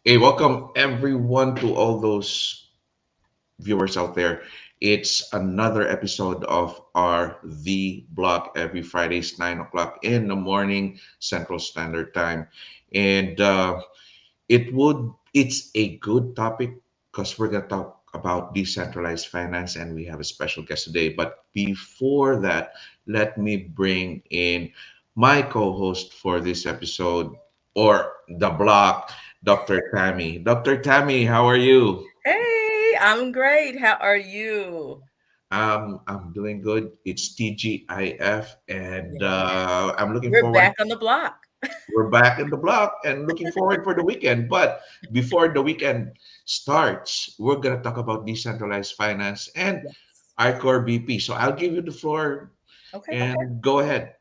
Hey, welcome everyone to all those viewers out there. It's another episode of our The Block every Fridays, 9 o'clock in the morning, Central Standard Time. And it's a good topic because we're gonna talk about decentralized finance and we have a special guest today. But before that, let me bring in my co-host for this episode or the block, Dr. Tammy. Dr. Tammy, how are you? Hey, I'm great. How are you? I'm doing good. It's TGIF, and Yeah. I'm looking We're forward. back on the block. We're back in the block and looking forward for the weekend. But before the weekend starts, we're gonna talk about decentralized finance and Yes. ICORBP. So I'll give you the floor Okay. and go ahead.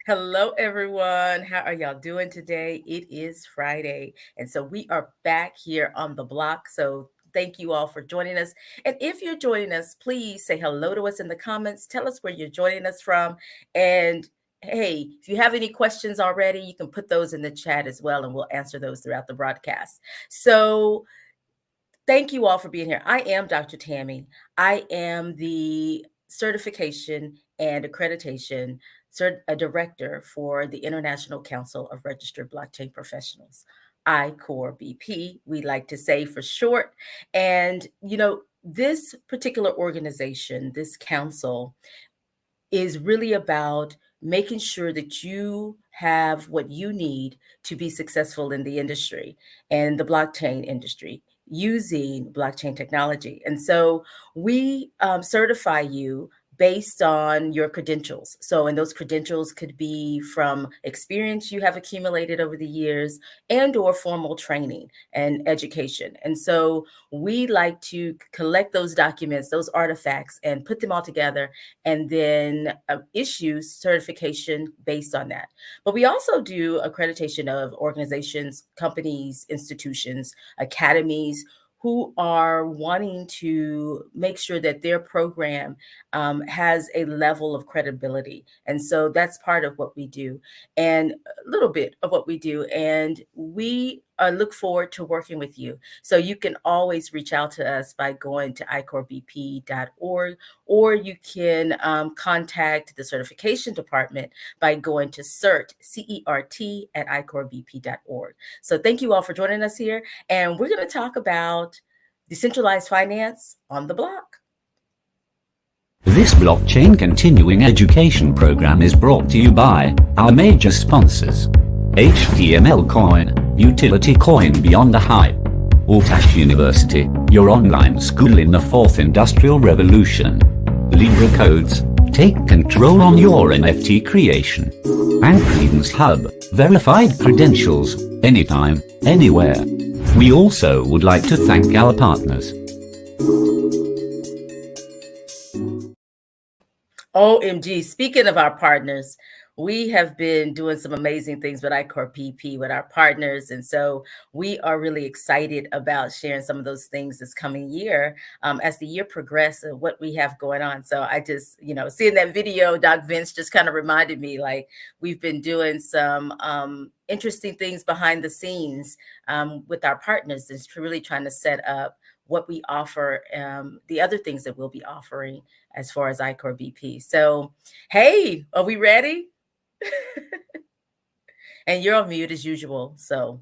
Hello, everyone. How are y'all doing today? It is Friday. And so we are back here on the block. So thank you all for joining us. And if you're joining us, please say hello to us in the comments. Tell us where you're joining us from. And hey, if you have any questions already, you can put those in the chat as well, and we'll answer those throughout the broadcast. So thank you all for being here. I am Dr. Tammy. I am the certification and accreditation a director for the International Council of Registered Blockchain Professionals, ICORBP, we like to say for short. And, this particular organization, this council, is really about making sure that you have what you need to be successful in the industry and the blockchain industry using blockchain technology. And so we certify you based on your credentials. So, and those credentials could be from experience you have accumulated over the years and or formal training and education. And so we like to collect those documents, those artifacts, and put them all together and then issue certification based on that. But we also do accreditation of organizations, companies, institutions, academies who are wanting to make sure that their program has a level of credibility. And so that's part of what we do, and a little bit of what we do. And we look forward to working with you. So you can always reach out to us by going to icorbp.org, or you can contact the certification department by going to CERT at icorbp.org. So thank you all for joining us here. And we're going to talk about decentralized finance on the block. This blockchain continuing education program is brought to you by our major sponsors: HTML Coin, Utility Coin Beyond the Hype; Althash University, your online school in the fourth industrial revolution; Libra Codes, take control on your NFT creation; and Credence Hub, verified credentials, anytime, anywhere. We also would like to thank our partners. OMG, speaking of our partners, we have been doing some amazing things with ICORBP with our partners. And so we are really excited about sharing some of those things this coming year as the year progresses and what we have going on. So I just, seeing that video, Doc Vince just kind of reminded me like we've been doing some interesting things behind the scenes with our partners. It's really trying to set up what we offer, the other things that we'll be offering as far as ICORBP. So, hey, are we ready? And you're on mute as usual. So,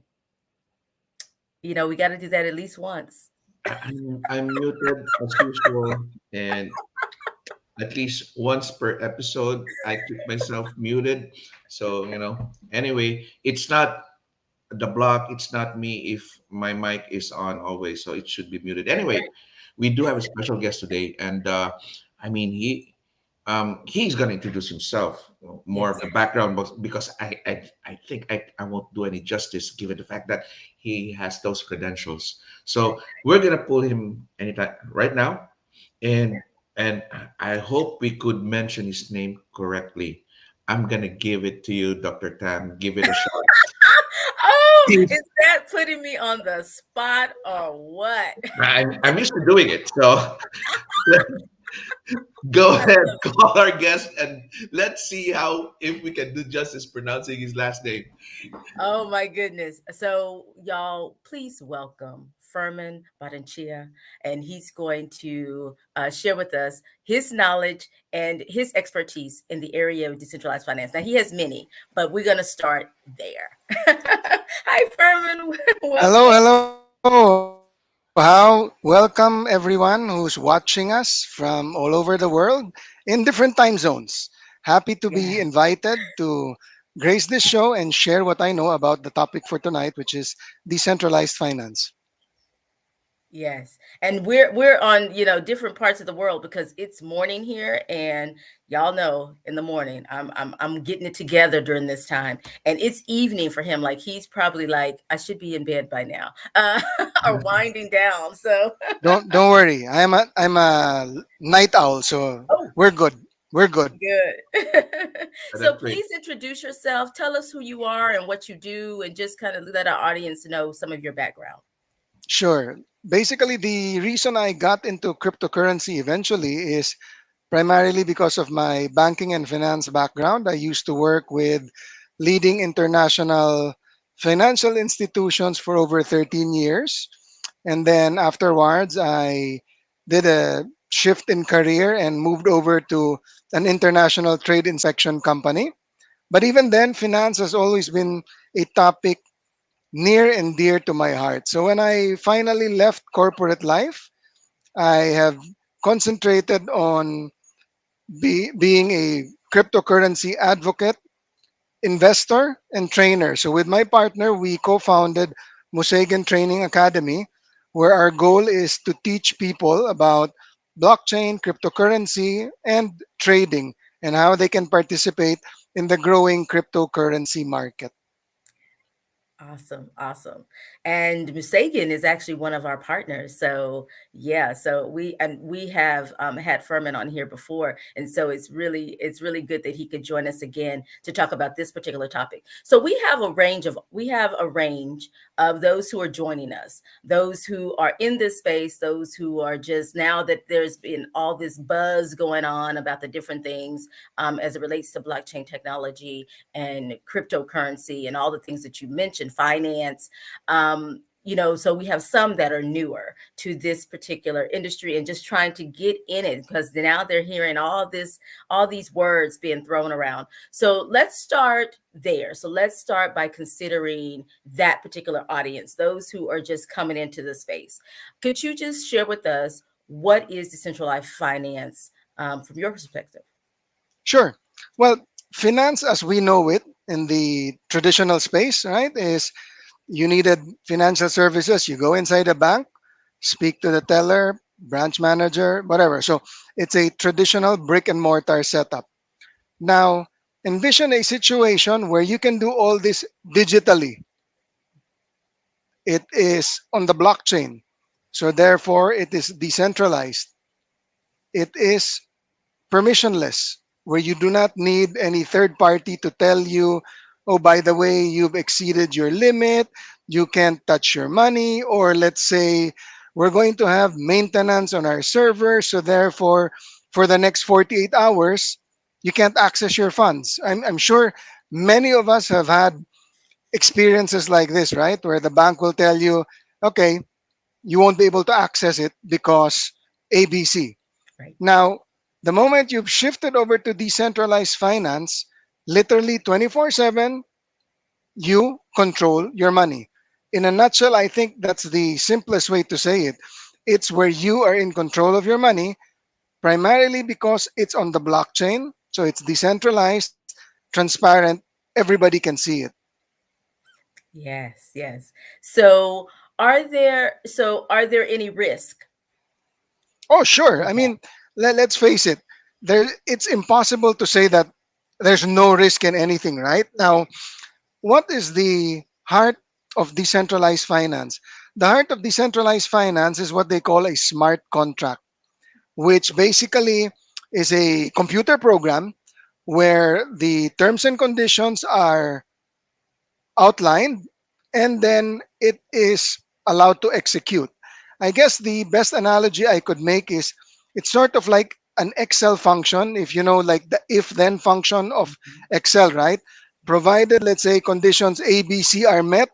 we got to do that at least once. I'm muted as usual, and at least once per episode, I keep myself muted. So anyway, it's not the block, it's not me if my mic is on always, so it should be muted. Anyway, we do have a special guest today, and I mean he's gonna introduce himself, more of Yes. the background, because I think I won't do any justice given the fact that he has those credentials. So we're gonna pull him anytime right now, and and I hope we could mention his name correctly. I'm gonna give it to you, Dr. Tam. Give it a shot. Oh, is that putting me on the spot or what? I'm used to doing it. So Go I ahead, love it. call our guest, and let's see how if we can do justice pronouncing his last name. Oh my goodness. So y'all, please welcome Fermin Barrenechea, and he's going to share with us his knowledge and his expertise in the area of decentralized finance. Now he has many, but we're going to start there. Hi, Fermin. Welcome. Hello. How welcome everyone who's watching us from all over the world in different time zones. Happy to be Yeah. invited to grace this show and share what I know about the topic for tonight, which is decentralized finance. Yes. And we're on, different parts of the world because it's morning here, and y'all know in the morning I'm getting it together during this time. And it's evening for him. Like he's probably like, I should be in bed by now. Or winding down. So Don't worry. I'm a night owl, so oh, we're good. We're good. good. So That's great. please introduce yourself. Tell us who you are and what you do, and just kind of let our audience know some of your background. Sure. Basically, the reason I got into cryptocurrency eventually is primarily because of my banking and finance background. I used to work with leading international financial institutions for over 13 years. And then afterwards, I did a shift in career and moved over to an international trade inspection company. But even then, finance has always been a topic near and dear to my heart. So when I finally left corporate life, I have concentrated on being a cryptocurrency advocate, investor, and trainer. So, with my partner, we co founded Musegan Training Academy, where our goal is to teach people about blockchain, cryptocurrency, and trading, and how they can participate in the growing cryptocurrency market. Awesome, awesome. And Musagan is actually one of our partners. So yeah, so we have had Furman on here before, and so it's really good that he could join us again to talk about this particular topic. So we have a range of those who are joining us, those who are in this space, those who are just now that there's been all this buzz going on about the different things as it relates to blockchain technology and cryptocurrency and all the things that you mentioned, finance. So we have some that are newer to this particular industry and just trying to get in it because now they're hearing all these words being thrown around. So let's start there. So let's start by considering that particular audience, those who are just coming into the space. Could you just share with us what is decentralized finance from your perspective? Sure. Well, finance as we know it in the traditional space, right, is you needed financial services, you go inside a bank, speak to the teller, branch manager, whatever. So it's a traditional brick and mortar setup. Now, envision a situation where you can do all this digitally. It is on the blockchain. So therefore, it is decentralized. It is permissionless, where you do not need any third party to tell you, oh, by the way, you've exceeded your limit, you can't touch your money, or let's say, we're going to have maintenance on our server, so therefore, for the next 48 hours, you can't access your funds. I'm sure many of us have had experiences like this, right? Where the bank will tell you, okay, you won't be able to access it because ABC. Right. Now, the moment you've shifted over to decentralized finance, literally 24/7, you control your money. In a nutshell, I think that's the simplest way to say it. It's where you are in control of your money, primarily because it's on the blockchain. So it's decentralized, transparent, everybody can see it. Yes, yes. So are there any risk Oh, sure. with I that? mean, let's face it. It's impossible to say that there's no risk in anything, right? Now, what is the heart of decentralized finance? The heart of decentralized finance is what they call a smart contract, which basically is a computer program where the terms and conditions are outlined and then it is allowed to execute. I guess the best analogy I could make is it's sort of like an Excel function, if you know, like the if then function of Excel, right? Provided, let's say, conditions A, B, C are met,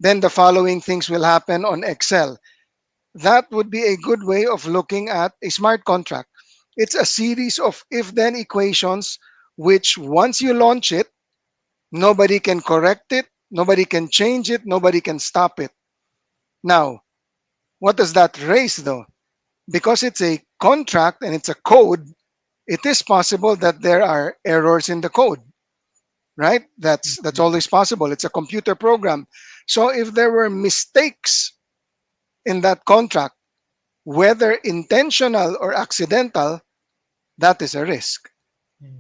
then the following things will happen on Excel. That would be a good way of looking at a smart contract. It's a series of if then equations, which once you launch it, nobody can correct it, nobody can change it, nobody can stop it. Now, what does that raise though? Because it's a contract and it's a code, it is possible that there are errors in the code, right? That's always possible. It's a computer program. So if there were mistakes in that contract, whether intentional or accidental, that is a risk.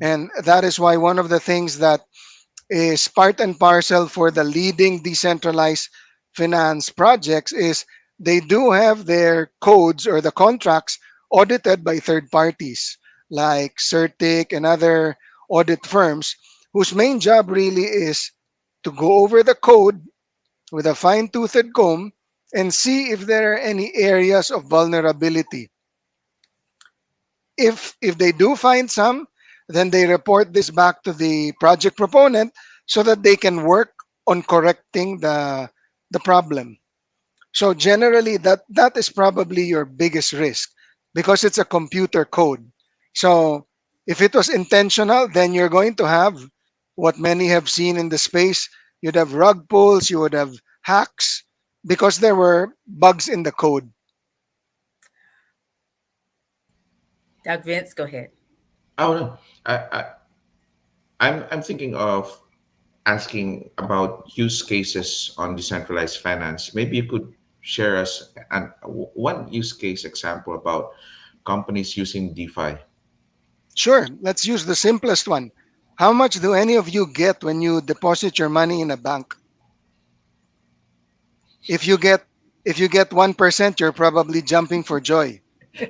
And that is why one of the things that is part and parcel for the leading decentralized finance projects is they do have their codes or the contracts audited by third parties like Certic and other audit firms whose main job really is to go over the code with a fine-toothed comb and see if there are any areas of vulnerability. If they do find some, then they report this back to the project proponent so that they can work on correcting the problem. So generally that is probably your biggest risk because it's a computer code. So if it was intentional, then you're going to have what many have seen in the space. You'd have rug pulls, you would have hacks because there were bugs in the code. Doc Vince, go ahead. Oh no, I'm thinking of asking about use cases on decentralized finance. Maybe you could share us one use case example about companies using DeFi. Sure, let's use the simplest one. How much do any of you get when you deposit your money in a bank? If you get if you get 1%, you're probably jumping for joy.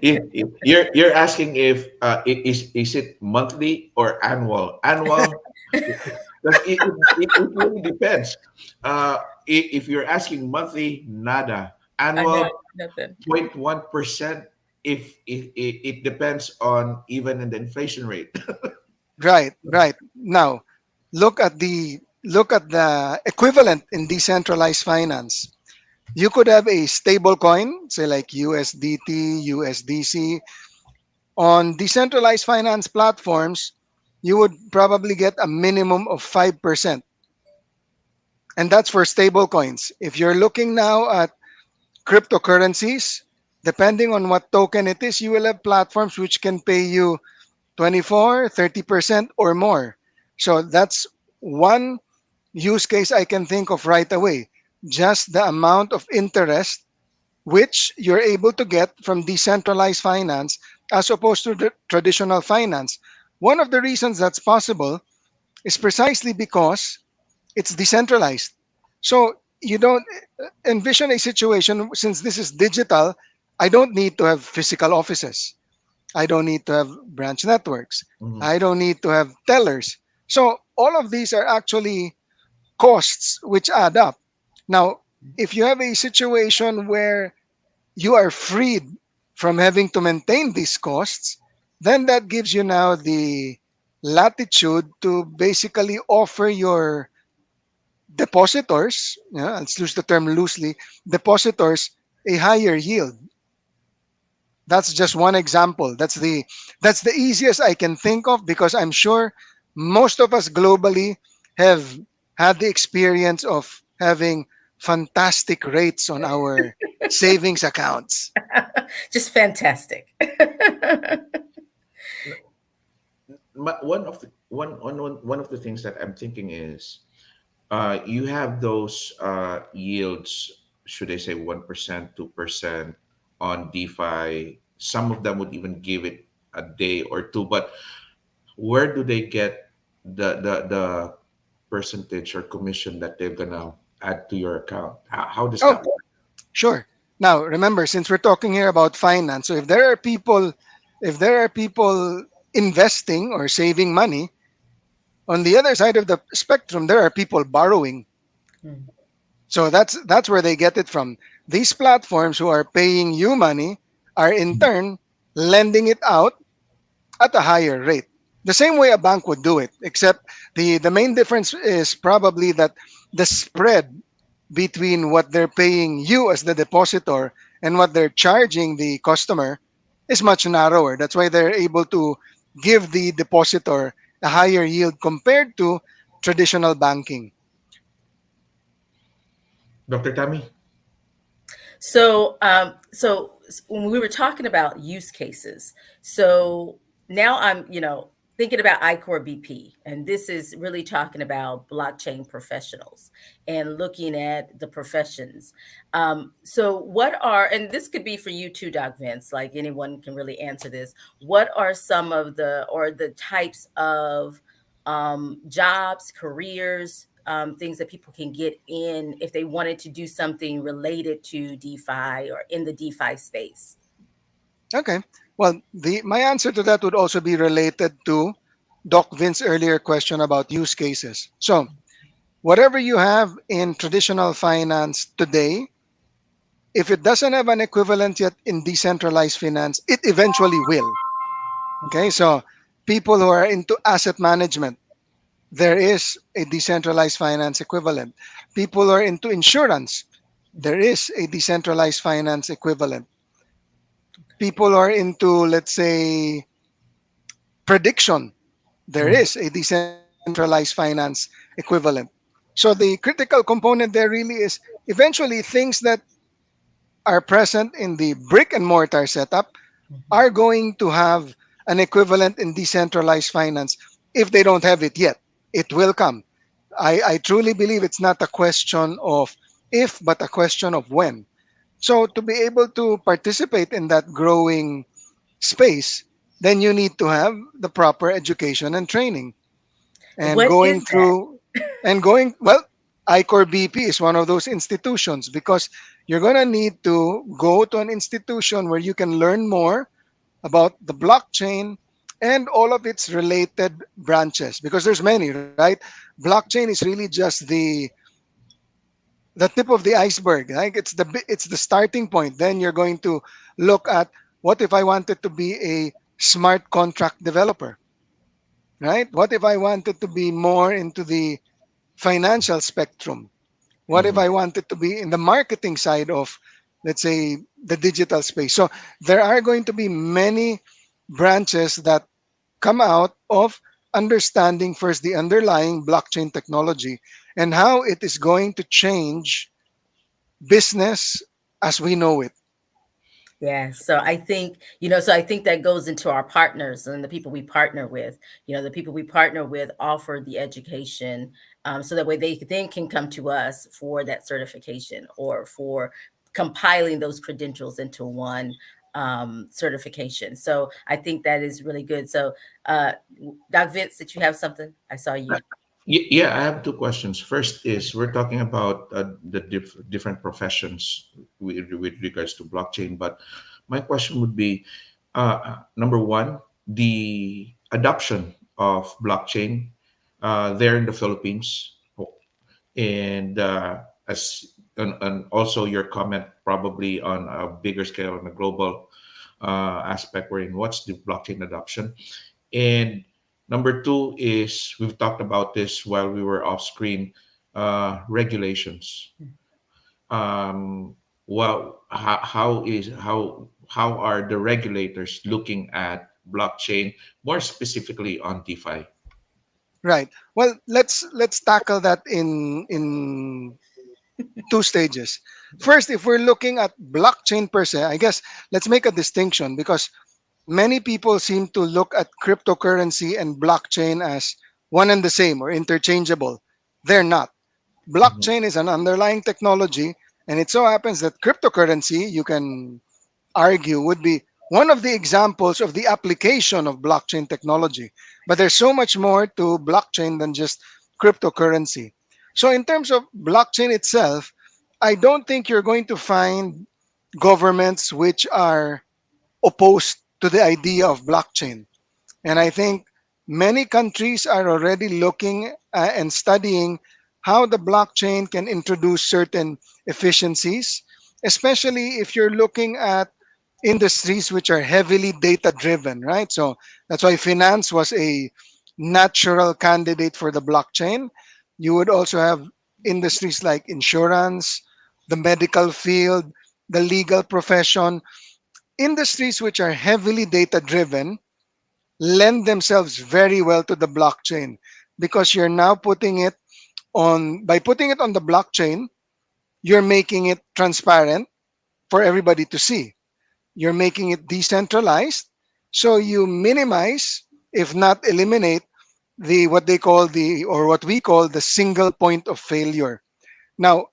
You're asking if is it monthly or annual? Annual, because it really depends. If you're asking monthly, nada. I know Annual, nothing. 0.1%. If it depends on even in the inflation rate. Right, right. Now, look at the equivalent in decentralized finance. You could have a stable coin, say like USDT, USDC. On decentralized finance platforms, you would probably get a minimum of 5%. And that's for stable coins. If you're looking now at cryptocurrencies, depending on what token it is, you will have platforms which can pay you 24, 30% or more. So that's one use case I can think of right away. Just the amount of interest which you're able to get from decentralized finance as opposed to the traditional finance. One of the reasons that's possible is precisely because it's decentralized. So you don't envision a situation since this is digital, I don't need to have physical offices. I don't need to have branch networks. Mhm. I don't need to have tellers. So all of these are actually costs which add up. Now, if you have a situation where you are freed from having to maintain these costs, then that gives you now the latitude to basically offer your depositors, let's use the term loosely, depositors a higher yield. That's just one example. That's the easiest I can think of because I'm sure most of us globally have had the experience of having fantastic rates on our savings accounts. Just fantastic. One of the things that I'm thinking is you have those yields, should I say 1%, 2% on DeFi. Some of them would even give it a day or two, but where do they get the percentage or commission that they're gonna add to your account? How does Oh, that work? sure. Now, remember, since we're talking here about finance, so if there are people investing or saving money, on the other side of the spectrum, there are people borrowing. Hmm. So that's where they get it from. These platforms who are paying you money are in turn lending it out at a higher rate. The same way a bank would do it, except the main difference is probably that the spread between what they're paying you as the depositor and what they're charging the customer is much narrower. That's why they're able to give the depositor a higher yield compared to traditional banking. Dr. Tammy? So when we were talking about use cases, so now I'm, thinking about ICORBP, and this is really talking about blockchain professionals and looking at the professions. So what are, and this could be for you too, Doc Vince, like anyone can really answer this. What are some of the types of jobs, careers, things that people can get in if they wanted to do something related to DeFi or in the DeFi space? Okay. Well, my answer to that would also be related to Doc Vince's earlier question about use cases. So, whatever you have in traditional finance today, if it doesn't have an equivalent yet in decentralized finance, it eventually will. Okay, so people who are into asset management, there is a decentralized finance equivalent. People who are into insurance, there is a decentralized finance equivalent. People who are into, let's say, prediction, there Mhm. is a decentralized finance equivalent. So the critical component there really is eventually things that are present in the brick and mortar setup Mhm. are going to have an equivalent in decentralized finance if they don't have it yet. It will come. I truly believe it's not a question of if, but a question of when. So to be able to participate in that growing space, then you need to have the proper education and training. And What going is that? through and going, well, ICORBP is one of those institutions because you're going to need to go to an institution where you can learn more about the blockchain and all of its related branches because there's many, right? Blockchain is really just the tip of the iceberg. Like it's the starting point. Then you're going to look at what if I wanted to be a smart contract developer, right? What if I wanted to be more into the financial spectrum? What if Mhm. I wanted to be in the marketing side of, let's say, the digital space? So there are going to be many branches that come out of understanding first the underlying blockchain technology and how it is going to change business as we know it. Yeah, so I think, so I think that goes into our partners and the people we partner with. The people we partner with offer the education, so that way they then can come to us for that certification or for compiling those credentials into one certification. So I think that is really good. So, Doc Vince, did you have something? I saw you. Yeah, I have two questions. First is we're talking about the different professions with regards to blockchain, but my question would be number one, the adoption of blockchain there in the Philippines, and and also your comment probably on a bigger scale on a global aspect, wherein what's the blockchain adoption, and number two is we've talked about this while we were off screen, regulations. Um, well, how are the regulators looking at blockchain, more specifically on DeFi? Right. Well, let's tackle that in two stages. First, if we're looking at blockchain per se, I guess let's make a distinction because many people seem to look at cryptocurrency and blockchain as one and the same or interchangeable. They're not. Mhm. Blockchain is an underlying technology, and it so happens that cryptocurrency, you can argue, would be one of the examples of the application of blockchain technology. But there's so much more to blockchain than just cryptocurrency. So, in terms of blockchain itself, I don't think you're going to find governments which are opposed to the idea of blockchain. And I think many countries are already looking and studying how the blockchain can introduce certain efficiencies, especially if you're looking at industries which are heavily data driven, right? So that's why finance was a natural candidate for the blockchain. You would also have industries like insurance, the medical field, the legal profession. Industries which are heavily data driven lend themselves very well to the blockchain because you're now putting it on, by putting it on the blockchain, you're making it transparent for everybody to see. You're making it decentralized. So you minimize, if not eliminate, the what they call the or what we call the single point of failure. Now,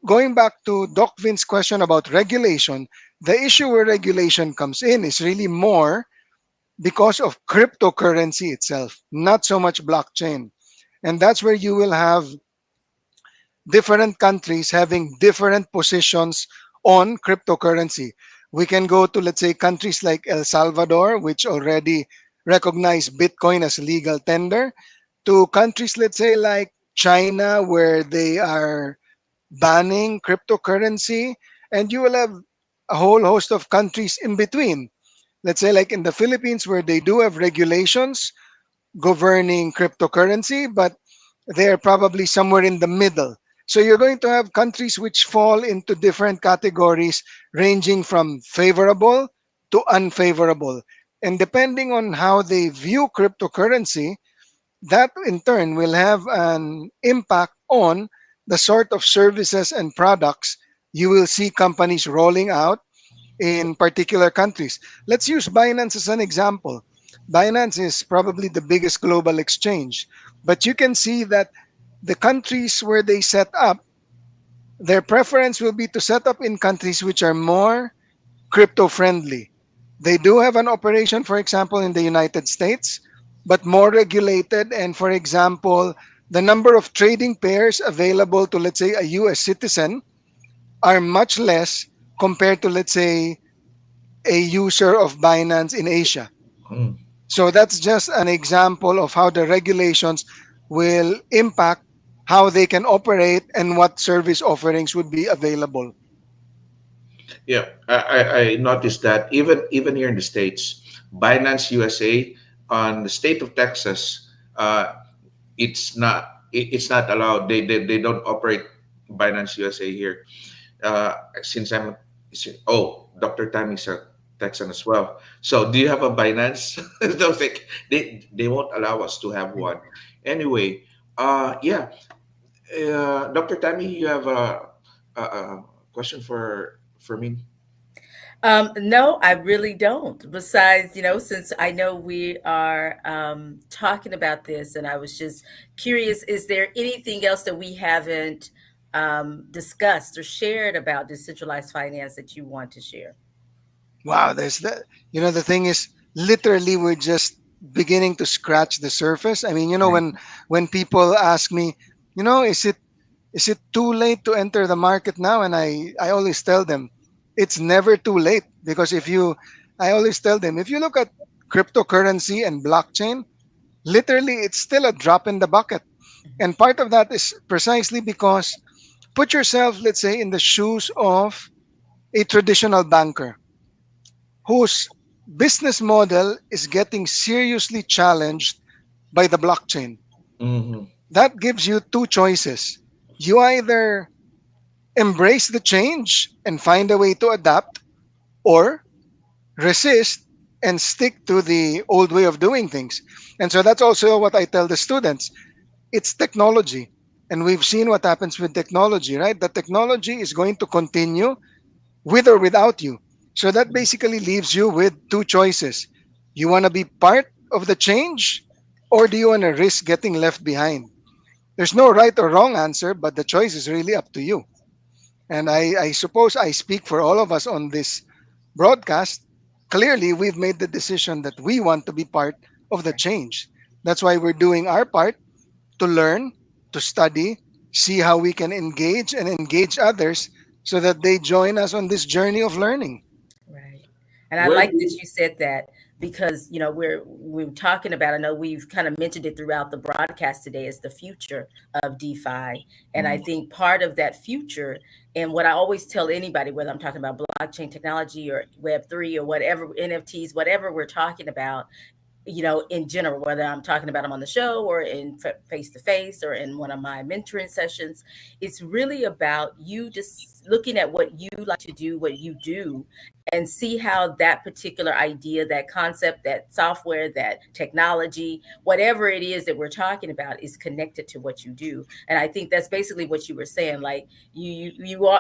going back to Doc Vin's question about regulation, the issue where regulation comes in is really more because of cryptocurrency itself, not so much blockchain. And that's where you will have different countries having different positions on cryptocurrency. We can go to, let's say, countries like El Salvador, which already recognize Bitcoin as legal tender, to countries, let's say, like China, where they are banning cryptocurrency, and you will have a whole host of countries in between. Let's say, like in the Philippines, where they do have regulations governing cryptocurrency, but they're probably somewhere in the middle. So you're going to have countries which fall into different categories, ranging from favorable to unfavorable. And depending on how they view cryptocurrency, that in turn will have an impact on the sort of services and products you will see companies rolling out in particular countries. Let's use Binance as an example. Binance is probably the biggest global exchange, but you can see that the countries where they set up, their preference will be to set up in countries which are more crypto friendly. They do have an operation, for example, in the United States, but more regulated. And for example, the number of trading pairs available to, let's say, a US citizen are much less compared to, let's say, a user of Binance in Asia. Mm. So that's just an example of how the regulations will impact how they can operate and what service offerings would be available. Yeah, I noticed that even here in the States, Binance USA on the state of Texas, it's not allowed. They don't operate Binance USA here. Since Dr. Tammy's a Texan as well. So do you have a Binance? Don't think they won't allow us to have one. Anyway, yeah, Dr. Tammy, you have a question for me. No, I really don't. Besides, since I know we are talking about this, and I was just curious, is there anything else that we haven't discussed or shared about decentralized finance that you want to share? Wow, there's that. The thing is, literally, we're just beginning to scratch the surface. I mean, when people ask me, is it too late to enter the market now? And I always tell them, it's never too late because I always tell them, if you look at cryptocurrency and blockchain, literally, it's still a drop in the bucket. And part of that is precisely because put yourself, let's say, in the shoes of a traditional banker whose business model is getting seriously challenged by the blockchain. Hmm. That gives you two choices. You either embrace the change and find a way to adapt, or resist and stick to the old way of doing things. And so that's also what I tell the students. It's technology. And we've seen what happens with technology, right? The technology is going to continue with or without you. So that basically leaves you with two choices. You want to be part of the change, or do you want to risk getting left behind? There's no right or wrong answer, but the choice is really up to you. And I suppose I speak for all of us on this broadcast. Clearly, we've made the decision that we want to be part of the change. That's why we're doing our part to learn, to study, see how we can engage and engage others so that they join us on this journey of learning. Right. And I Where like do that you, you said that. because we're talking about, I know we've kind of mentioned it throughout the broadcast today, is the future of DeFi. And I Mhm. think part of that future, and what I always tell anybody, whether I'm talking about blockchain technology or Web3 or whatever, NFTs, whatever we're talking about, in general, whether I'm talking about them on the show or in face to face or in one of my mentoring sessions, it's really about you just looking at what you like to do, what you do, and see how that particular idea, that concept, that software, that technology, whatever it is that we're talking about, is connected to what you do. And I think that's basically what you were saying. Like you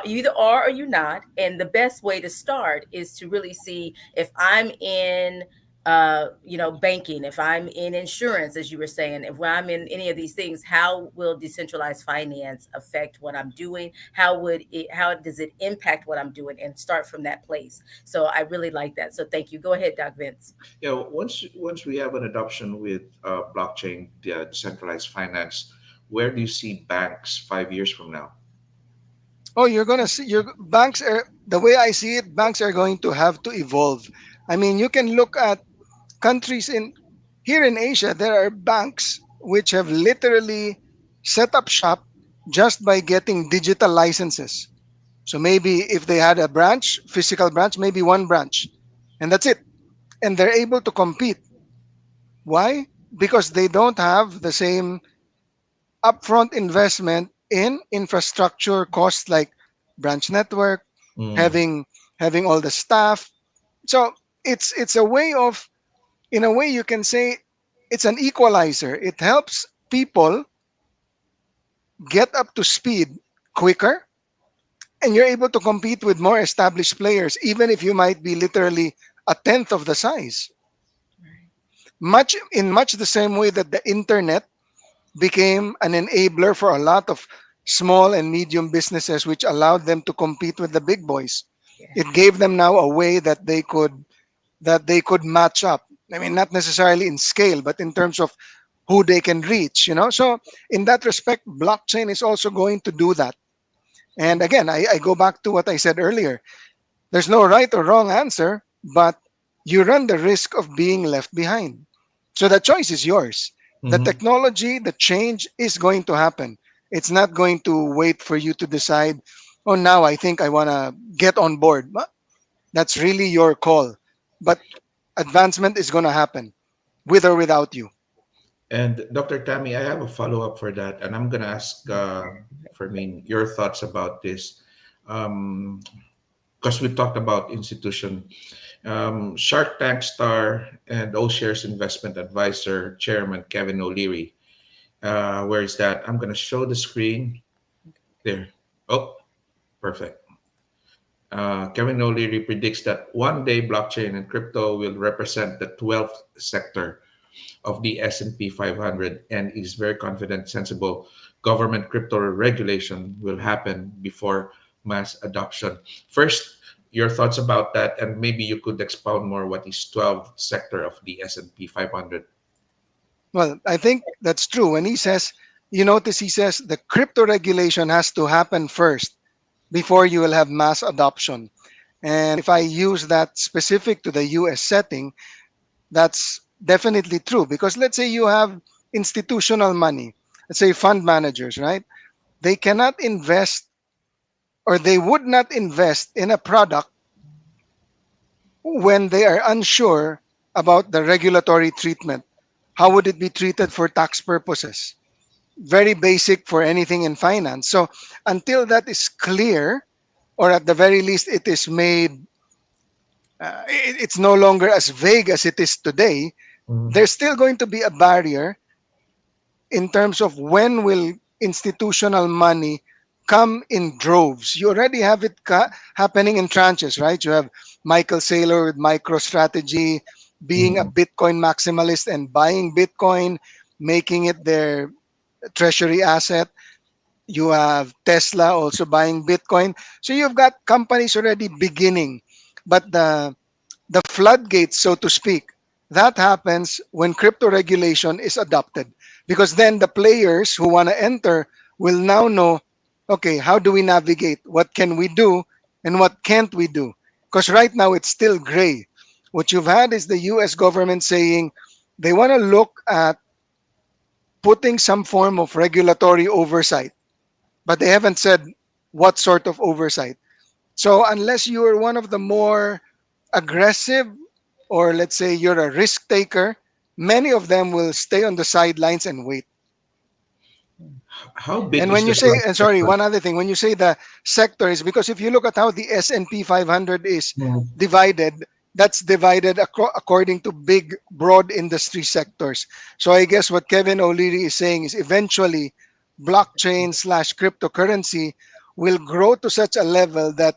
either are or you're not. And the best way to start is to really see if I'm in banking, if I'm in insurance, as you were saying, if I'm in any of these things, how will decentralized finance affect what I'm doing? How does it impact what I'm doing? And start from that place. So I really like that. So thank you. Go ahead, Doc Vince. Once we have an adoption with blockchain, decentralized finance, where do you see banks 5 years from now? Oh, you're gonna see your banks are the way I see it. Banks are going to have to evolve. I mean, you can look at countries in here in Asia. There are banks which have literally set up shop just by getting digital licenses. So maybe if they had a branch, physical branch, maybe one branch, and that's it, and they're able to compete. Why? Because they don't have the same upfront investment in infrastructure costs like branch network, Mm. having having all the staff. So it's a way of, in a way you can say, it's an equalizer. It helps people get up to speed quicker, and you're able to compete with more established players even if you might be literally a tenth of the size. Right. Much the same way that the internet became an enabler for a lot of small and medium businesses, which allowed them to compete with the big boys. Yeah. It gave them now a way that they could match up. I mean, not necessarily in scale, but in terms of who they can reach. So in that respect, blockchain is also going to do that. And again, I go back to what I said earlier. There's no right or wrong answer, but you run the risk of being left behind. So the choice is yours. The Hmm. technology, the change is going to happen. It's not going to wait for you to decide, oh, now I think I want to get on board. That's really your call. But advancement is going to happen with or without you. And Dr. Tammy, I have a follow up for that, and I'm going to ask Fermin your thoughts about this. Because we talked about institution. Shark Tank star and O Shares investment advisor, Chairman Kevin O'Leary. Where is that? I'm going to show the screen there. Oh, perfect. Kevin O'Leary predicts that one day blockchain and crypto will represent the 12th sector of the S&P 500 and is very confident sensible government crypto regulation will happen before mass adoption. First, your thoughts about that, and maybe you could expound more what is 12th sector of the S&P 500. Well, I think that's true. When he says, you notice he says the crypto regulation has to happen first before you will have mass adoption. And if I use that specific to the US setting, that's definitely true. Because let's say you have institutional money, let's say fund managers, right? They cannot invest, or they would not invest in a product when they are unsure about the regulatory treatment. How would it be treated for tax purposes? Very basic for anything in finance. So until that is clear, or at the very least it is made, it's no longer as vague as it is today, Mhm. there's still going to be a barrier in terms of when will institutional money come in droves. You already have it happening in tranches, right? You have Michael Saylor with MicroStrategy being a Mhm. Bitcoin maximalist and buying Bitcoin, making it their treasury asset. You have Tesla also buying Bitcoin. So you've got companies already beginning. But the floodgates, so to speak, that happens when crypto regulation is adopted. Because then the players who want to enter will now know, okay, how do we navigate? What can we do and what can't we do? Because right now it's still gray. What you've had is the US government saying they want to look at putting some form of regulatory oversight, but they haven't said what sort of oversight. So, unless you are one of the more aggressive, or let's say you're a risk taker, many of them will stay on the sidelines and wait. How big And is when you the say, private and sorry, sector? one other thing, when you say the sector, is because if you look at how the S&P 500 is Mm, divided, that's divided according to big, broad industry sectors. So I guess what Kevin O'Leary is saying is eventually blockchain slash cryptocurrency will grow to such a level that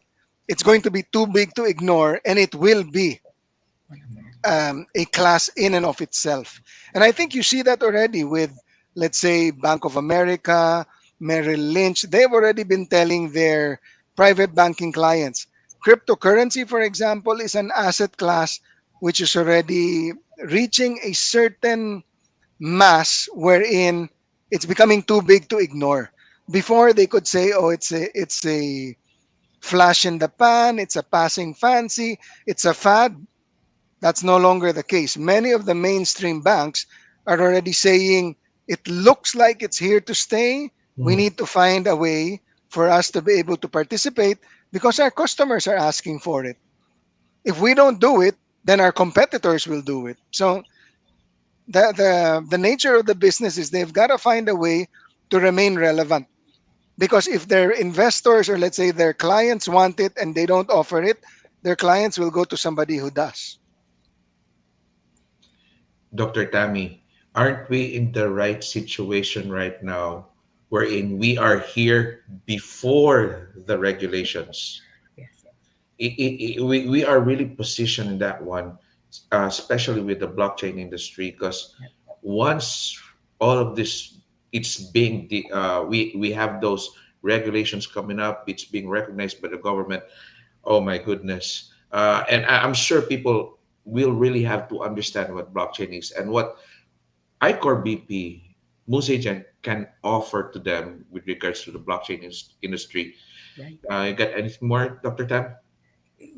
it's going to be too big to ignore, and it will be Wonderful. a class in and of itself. And I think you see that already with, let's say, Bank of America, Merrill Lynch. They've already been telling their private banking clients cryptocurrency, for example, is an asset class which is already reaching a certain mass wherein it's becoming too big to ignore. Before they could say, "Oh, it's a flash in the pan, it's a passing fancy, it's a fad." That's no longer the case. Many of the mainstream banks are already saying it looks like it's here to stay. We mm. need to find a way for us to be able to participate because our customers are asking for it. If we don't do it, then our competitors will do it. So the nature of the business is they've got to find a way to remain relevant. Because if their investors, or let's say their clients, want it and they don't offer it, their clients will go to somebody who does. Dr. Tammy, aren't we in the right situation right now wherein we are here before the regulations? Yes. We are really positioned in that one, especially with the blockchain industry, because Yep. once all of this, we have those regulations coming up, it's being recognized by the government. Oh my goodness. And I'm sure people will really have to understand what blockchain is and what ICORBP, Musagent can offer to them with regards to the blockchain industry. Right. You got anything more, Dr. Tam?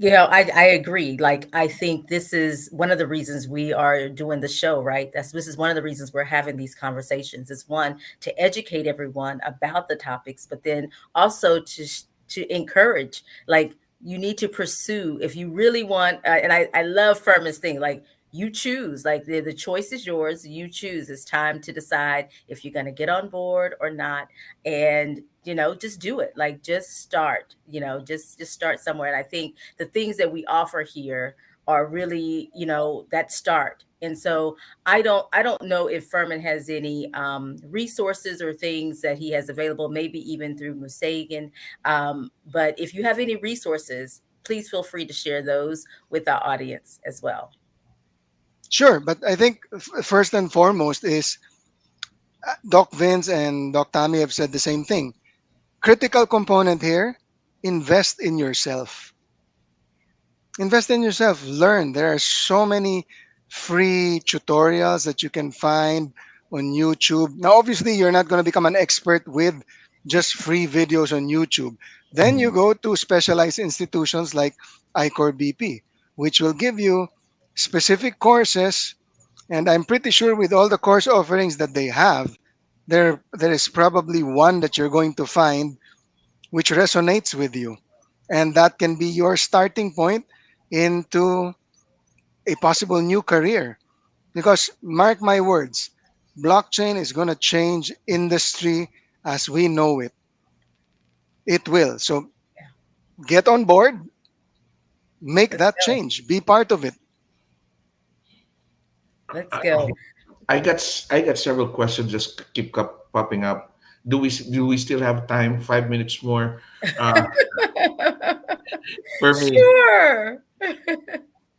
I agree. Like, I think this is one of the reasons we are doing the show, right? This is one of the reasons we're having these conversations. Is one, to educate everyone about the topics, but then also to encourage. Like, you need to pursue if you really want. And I love Furman's thing. Like, you choose. Like, the choice is yours. You choose. It's time to decide if you're going to get on board or not, and just do it. Like, just start. Just start somewhere. And I think the things that we offer here are really, that start. And so I don't know if Furman has any resources or things that he has available, maybe even through Musagan. But if you have any resources, please feel free to share those with our audience as well. Sure, but I think first and foremost is Doc Vince and Doc Tammy have said the same thing. Critical component here: invest in yourself. Invest in yourself. Learn. There are so many free tutorials that you can find on YouTube. Now, obviously, you're not going to become an expert with just free videos on YouTube. Then you Mhm. go to specialized institutions like ICORBP, which will give you specific courses. And I'm pretty sure with all the course offerings that they have, there is probably one that you're going to find which resonates with you. And that can be your starting point into a possible new career. Because mark my words, blockchain is going to change industry as we know it. It will. So Yeah, get on board, make let's that go. change, be part of it. Let's I, go. I got several questions just keep popping up. Do we still have time? 5 minutes more. Uh, for me, Sure.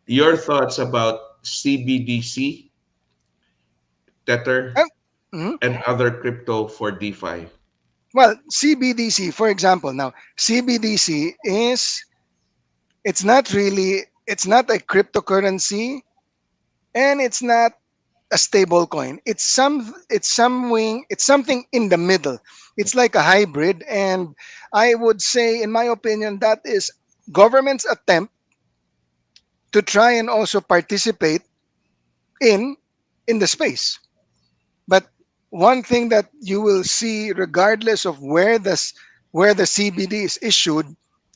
your thoughts about CBDC, Tether, Um, mhm. and other crypto for DeFi? Well, CBDC, for example, now CBDC is, it's not a cryptocurrency, and it's not a stable coin. It's something in the middle. It's like a hybrid, and I would say, in my opinion, that is government's attempt to try and also participate in in the space. But one thing that you will see, regardless of where the CBD is issued,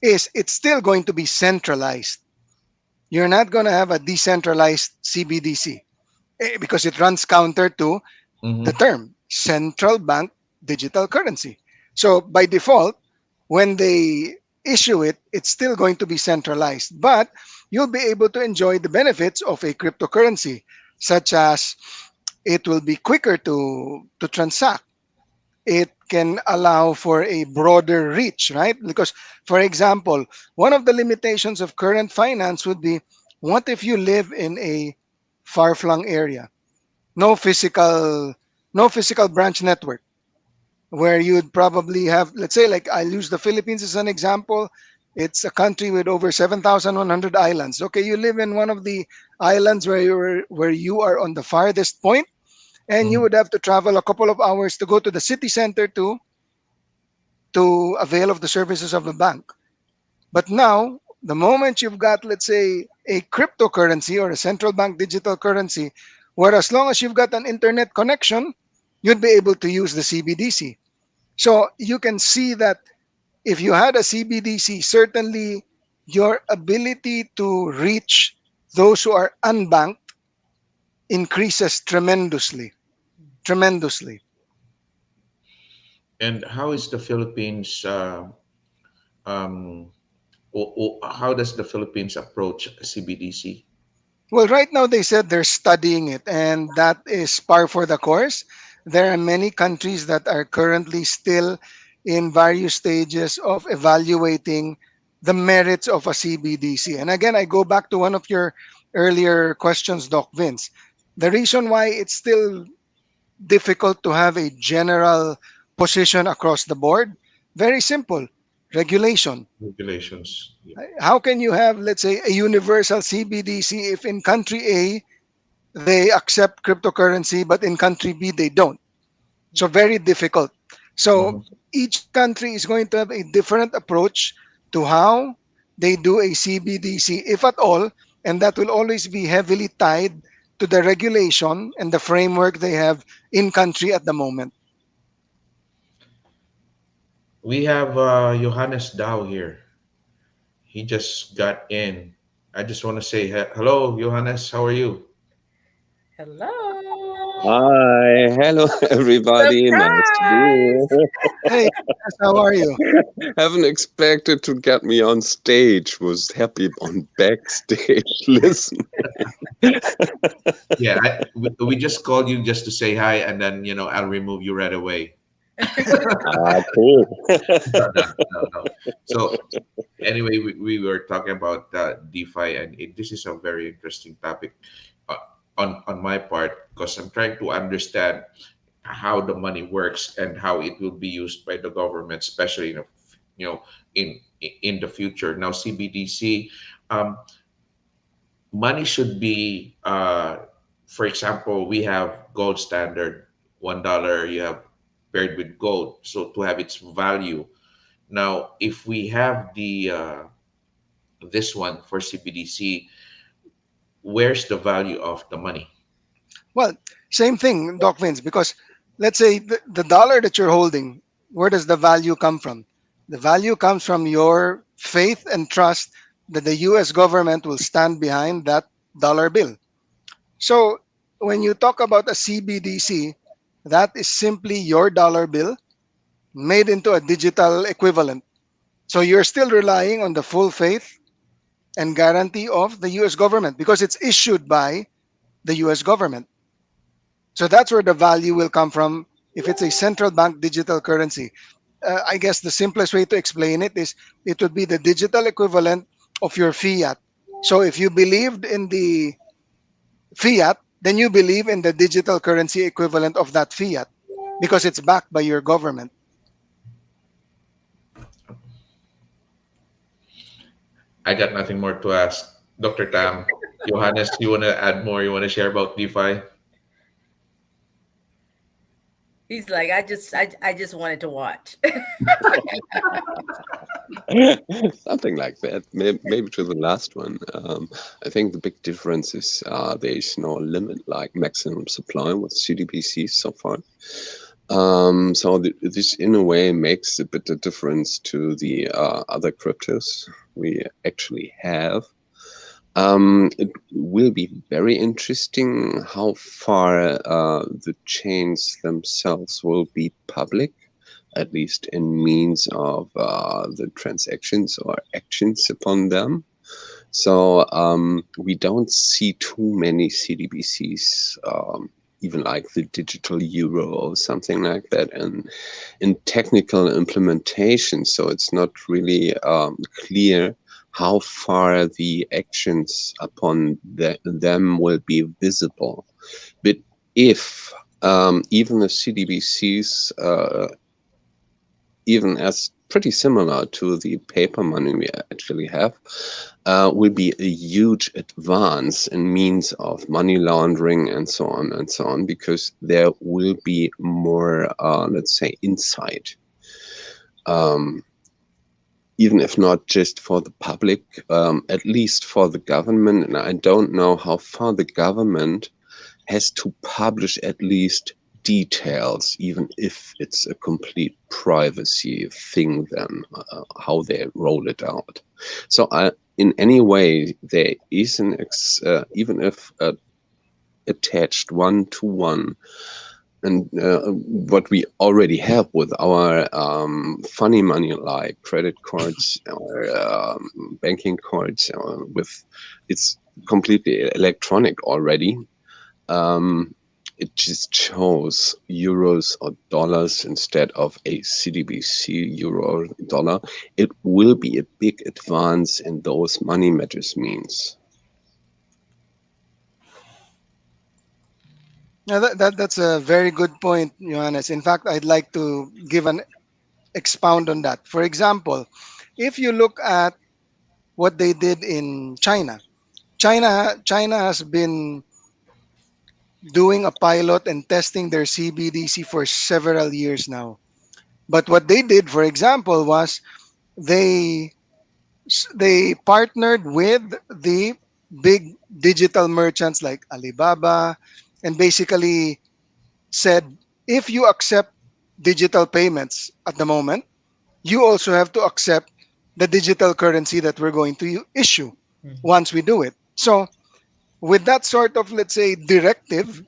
is it's still going to be centralized. You're not going to have a decentralized CBDC, because it runs counter to the Mm-hmm. term central bank digital currency. So by default, when they issue it, it's still going to be centralized, but you'll be able to enjoy the benefits of a cryptocurrency, such as it will be quicker to transact. It can allow for a broader reach, right? Because, for example, one of the limitations of current finance would be, what if you live in a far flung area? No physical, no physical branch network, where you'd probably have, let's say, like I'll use the Philippines as an example. It's a country with over 7,100 islands. Okay, you live in one of the islands where you are on the farthest point, and you Mm-hmm. would have to travel a couple of hours to go to the city center to avail of the services of the bank. But now, the moment you've got, let's say, a cryptocurrency or a central bank digital currency, where as long as you've got an internet connection, you'd be able to use the CBDC. So you can see that if you had a CBDC, certainly your ability to reach those who are unbanked increases tremendously. Tremendously. And how is the Philippines? Um, how does the Philippines approach CBDC? Well, right now they said they're studying it, and that is par for the course. There are many countries that are currently still in various stages of evaluating the merits of a CBDC. And again, I go back to one of your earlier questions, Doc Vince. The reason why it's still difficult to have a general position across the board, very simple: regulation. Regulations. Yeah. How can you have, let's say, a universal CBDC if in country A they accept cryptocurrency, but in country B they don't? So very difficult. So Mm-hmm. each country is going to have a different approach to how they do a CBDC, if at all, and that will always be heavily tied to the regulation and the framework they have in country at the moment. We have Johannes Dow here. He just got in. I just want to say hello, Johannes. How are you? Hello. Hi, hello everybody. Nice to be Surprise. here. Hey, yes, how are you? Haven't expected to get me on stage. Was happy on backstage. Listen. Yeah, we just called you just to say hi, and then I'll remove you right away. Ah, cool. No, no, no, no. So anyway, we were talking about DeFi, and this is a very interesting topic uh, on my part, because I'm trying to understand how the money works and how it will be used by the government, especially you know in the future. Now CBDC, um, money should be, for example, we have gold standard, $1 you have paired with gold, so to have its value. Now if we have the this one for CBDC, where's the value of the money? Well, same thing, Doc Vince, because let's say the dollar that you're holding, where does the value come from? The value comes from your faith and trust that the US government will stand behind that dollar bill. So when you talk about a CBDC, that is simply your dollar bill made into a digital equivalent. So you're still relying on the full faith and guarantee of the US government because it's issued by the US government. So that's where the value will come from if it's a central bank digital currency. I guess the simplest way to explain it is it would be the digital equivalent of your fiat. So if you believed in the fiat, then you believe in the digital currency equivalent of that fiat because it's backed by your government. I got nothing more to ask. Dr. Tam, Johannes, you want to add more? You want to share about DeFi? He's like, I just wanted to watch. Something like that. Maybe to the last one. I think the big difference is there is no limit, like maximum supply with CDBC so far. So this, in a way, makes a bit of difference to the other cryptos we actually have. It will be very interesting how far the chains themselves will be public, at least in means of the transactions or actions upon them. So we don't see too many CDBCs, even like the digital euro or something like that, and in technical implementation. So it's not really clear how far the actions upon them will be visible. But if even the CDBCs, even as pretty similar to the paper money we actually have, will be a huge advance in means of money laundering and so on and so on, because there will be more, let's say, insight. Even if not just for the public, at least for the government. And I don't know how far the government has to publish at least details, even if it's a complete privacy thing, then how they roll it out. So in any way, there is even if attached one-to-one, and what we already have with our funny money like credit cards or banking cards, with it's completely electronic already. It just shows euros or dollars instead of a CDBC euro or dollar. It will be a big advance in those money matters means. Now that's a very good point, Johannes. In fact, I'd like to give an expound on that. For example, if you look at what they did in China, China has been doing a pilot and testing their CBDC for several years now. But what they did, for example, was they they partnered with the big digital merchants like Alibaba, and basically said, if you accept digital payments at the moment, you also have to accept the digital currency that we're going to issue Mhm. once we do it. So with that sort of, let's say, directive,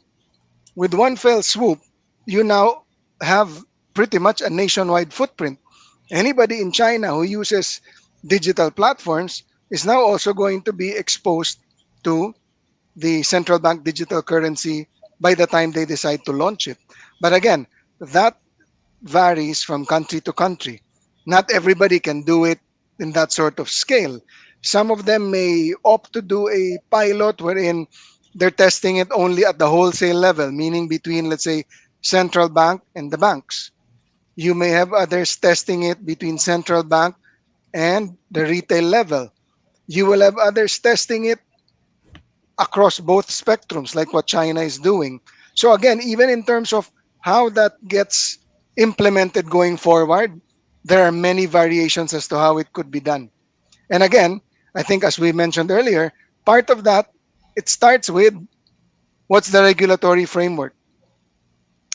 with one fell swoop, you now have pretty much a nationwide footprint. Anybody in China who uses digital platforms is now also going to be exposed to the central bank digital currency by the time they decide to launch it. But again, that varies from country to country. Not everybody can do it in that sort of scale. Some of them may opt to do a pilot wherein they're testing it only at the wholesale level, meaning between, let's say, central bank and the banks. You may have others testing it between central bank and the retail level. You will have others testing it across both spectrums, like what China is doing. So, again, even in terms of how that gets implemented going forward, there are many variations as to how it could be done. And again, I think as we mentioned earlier, part of that, it starts with what's the regulatory framework.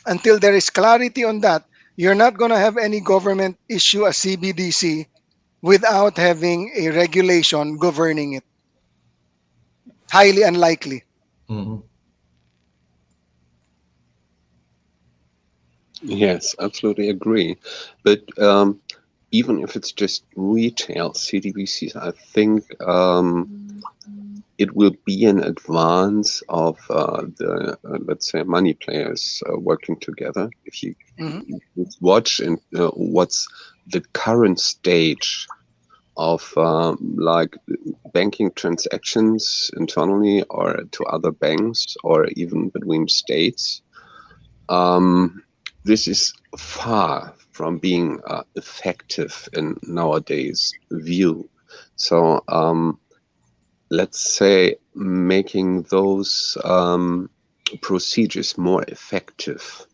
Until there is clarity on that, you're not going to have any government issue a CBDC without having a regulation governing it. Highly unlikely. Mhm. Yes, absolutely agree. But even if it's just retail CDBCs, I think it will be an advance of the, let's say, money players working together. If you Mhm. watch and what's the current stage of like banking transactions internally or to other banks or even between states, um, this is far from being effective in nowadays view. So let's say making those procedures more effective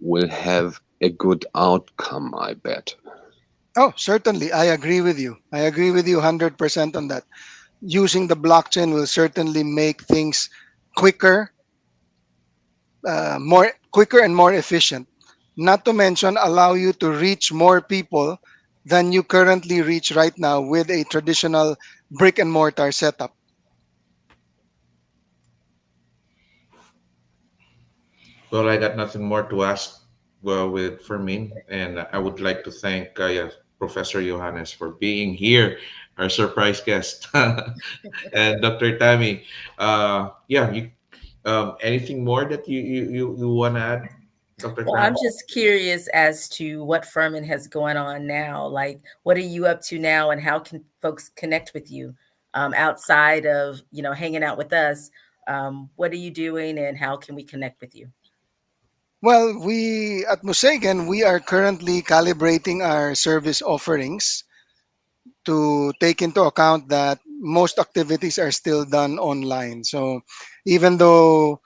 will have a good outcome, I bet. Oh, certainly. I agree with you. I agree with you 100% on that. Using the blockchain will certainly make things quicker, more quicker and more efficient. Not to mention allow you to reach more people than you currently reach right now with a traditional brick and mortar setup. Well, I got nothing more to ask with Fermin, and I would like to thank yeah, Professor Johannes for being here, our surprise guest, and Dr. Tammy. Yeah, anything more that you want to add, Dr. Well, I'm Tammy? just curious as to what Fermin has going on now. Like, what are you up to now, and how can folks connect with you outside of hanging out with us? What are you doing, and how can we connect with you? Well, we at Musegan, we are currently calibrating our service offerings to take into account that most activities are still done online. So even though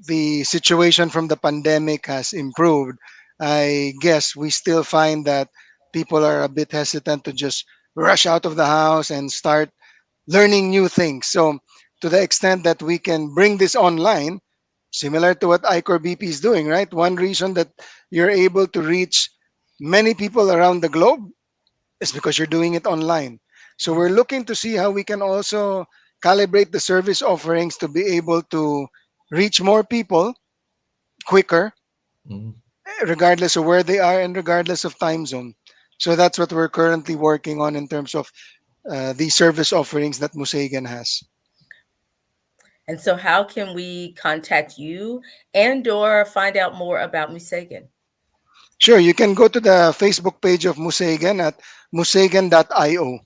the situation from the pandemic has improved, I guess we still find that people are a bit hesitant to just rush out of the house and start learning new things. So, to the extent that we can bring this online, similar to what ICORBP is doing, right? One reason that you're able to reach many people around the globe is because you're doing it online. So, Yeah. we're looking to see how we can also calibrate the service offerings to be able to reach more people quicker, Mhm. regardless of where they are and regardless of time zone. So that's what we're currently working on in terms of the service offerings that Musegan has. And so, how can we contact you and/or find out more about Musegan? Sure, you can go to the Facebook page of Musegan at musegan.io.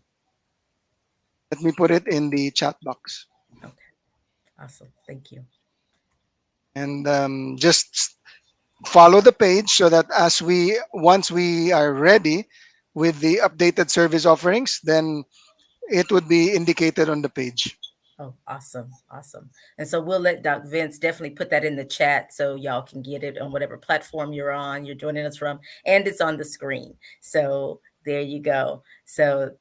Let me put it in the chat box. Okay, awesome. Thank you. And just follow the page so that once we are ready with the updated service offerings, then it would be indicated on the page. Oh, awesome. Awesome. And so we'll let Doc Vince definitely put that in the chat so y'all can get it on whatever platform you're on, you're joining us from, and it's on the screen. So there you go. So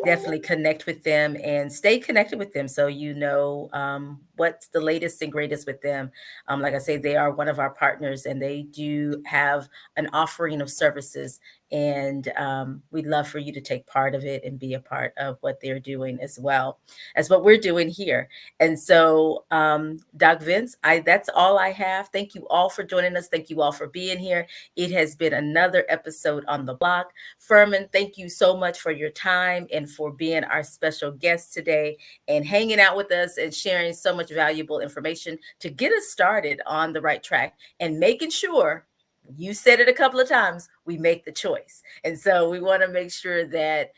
definitely connect with them and stay connected with them so you know what's the latest and greatest with them. Like I say, they are one of our partners and they do have an offering of services. And we'd love for you to take part of it and be a part of what they're doing as well as what we're doing here. And so, Doc Vince, that's all I have. Thank you all for joining us. Thank you all for being here. It has been another episode on the block. Fermin, thank you so much for your time and for being our special guest today and hanging out with us and sharing so much valuable information to get us started on the right track and making sure you said it a couple of times, we make the choice. And so we want to make sure that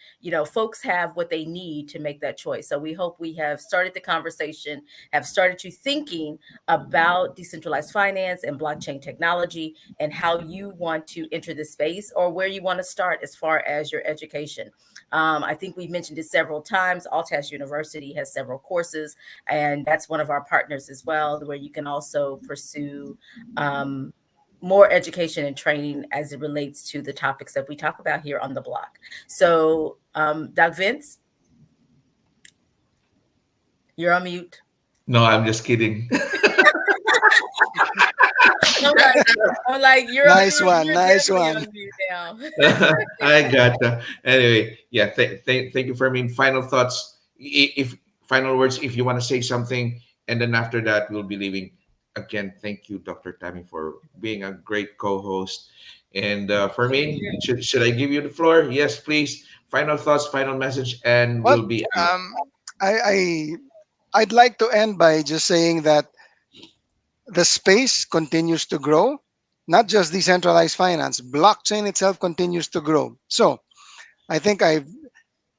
folks have what they need to make that choice. So we hope we have started the conversation, have started you thinking about decentralized finance and blockchain technology and how you want to enter the space or where you want to start as far as your education. I think we've mentioned it several times. Althash University has several courses, and that's one of our partners as well, where you can also pursue more education and training as it relates to the topics that we talk about here on the block. So, Doc Vince, you're on mute. No, I'm just kidding. I'm like, you're on Nice mute. one, You're nice definitely one. on mute now. I gotcha. Anyway, yeah, thank you for me. Final thoughts, if final words, if you want to say something, and then after that, we'll be leaving. Again, thank you, Dr. Tammy, for being a great co-host. And for me, should I give you the floor? Yes, please. Final thoughts, final message, and Well, we'll be out. um, I'd like to end by just saying that the space continues to grow. Not just decentralized finance, blockchain itself continues to grow. So I think I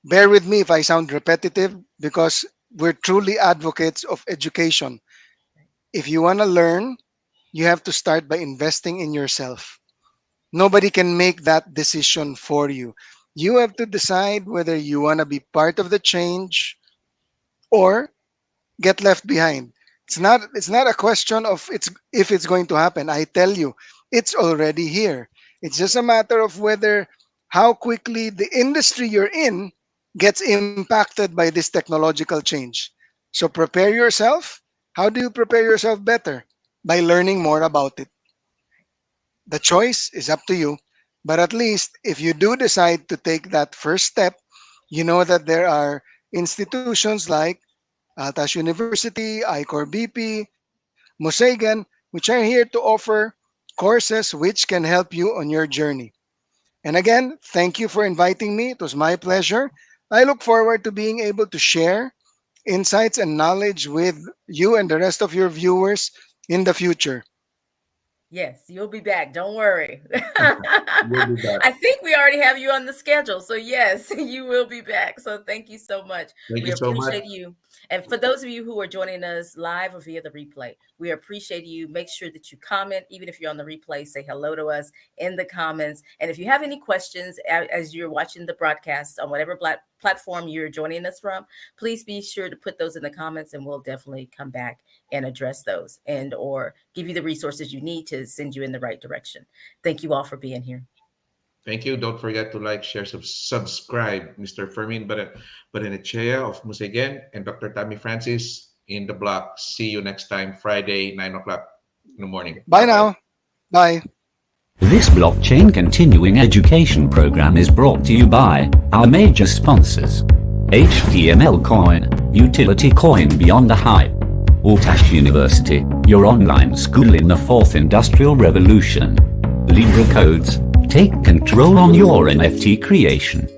bear with me if I sound repetitive because we're truly advocates of education. If you want to learn, you have to start by investing in yourself. Nobody can make that decision for you. You have to decide whether you want to be part of the change or get left behind. It's not a question of it's if it's going to happen. I tell you, it's already here. It's just a matter of whether how quickly the industry you're in gets impacted by this technological change. So prepare yourself. How do you prepare yourself better? By learning more about it. The choice is up to you. But at least if you do decide to take that first step, you know that there are institutions like Althash University, ICORBP, Musegan, which are here to offer courses which can help you on your journey. And again, thank you for inviting me. It was my pleasure. I look forward to being able to share insights and knowledge with you and the rest of your viewers in the future. Yes, you'll be back. Don't worry. We'll be back. I think we already have you on the schedule. So, yes, you will be back. So, thank you so much. Thank We you so much. appreciate you. And for those of you who are joining us live or via the replay, we appreciate you. Make sure that you comment, even if you're on the replay, say hello to us in the comments. And if you have any questions as you're watching the broadcast on whatever platform you're joining us from, please be sure to put those in the comments and we'll definitely come back and address those and or give you the resources you need to send you in the right direction. Thank you all for being here. Thank you. Don't forget to like, share, subscribe. Mr. Fermin Barrenechea of Musegan and Dr. Tammy Francis in the block. See you next time, Friday, 9 o'clock in the morning. Bye now. Bye. This blockchain continuing education program is brought to you by our major sponsors: HTML Coin, Utility Coin Beyond the Hype; Althash University, your online school in the fourth industrial revolution; Libra Codes, take control on your NFT creation;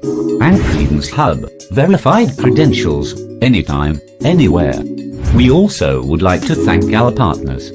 and Credence Hub, verified credentials, anytime, anywhere. We also would like to thank our partners: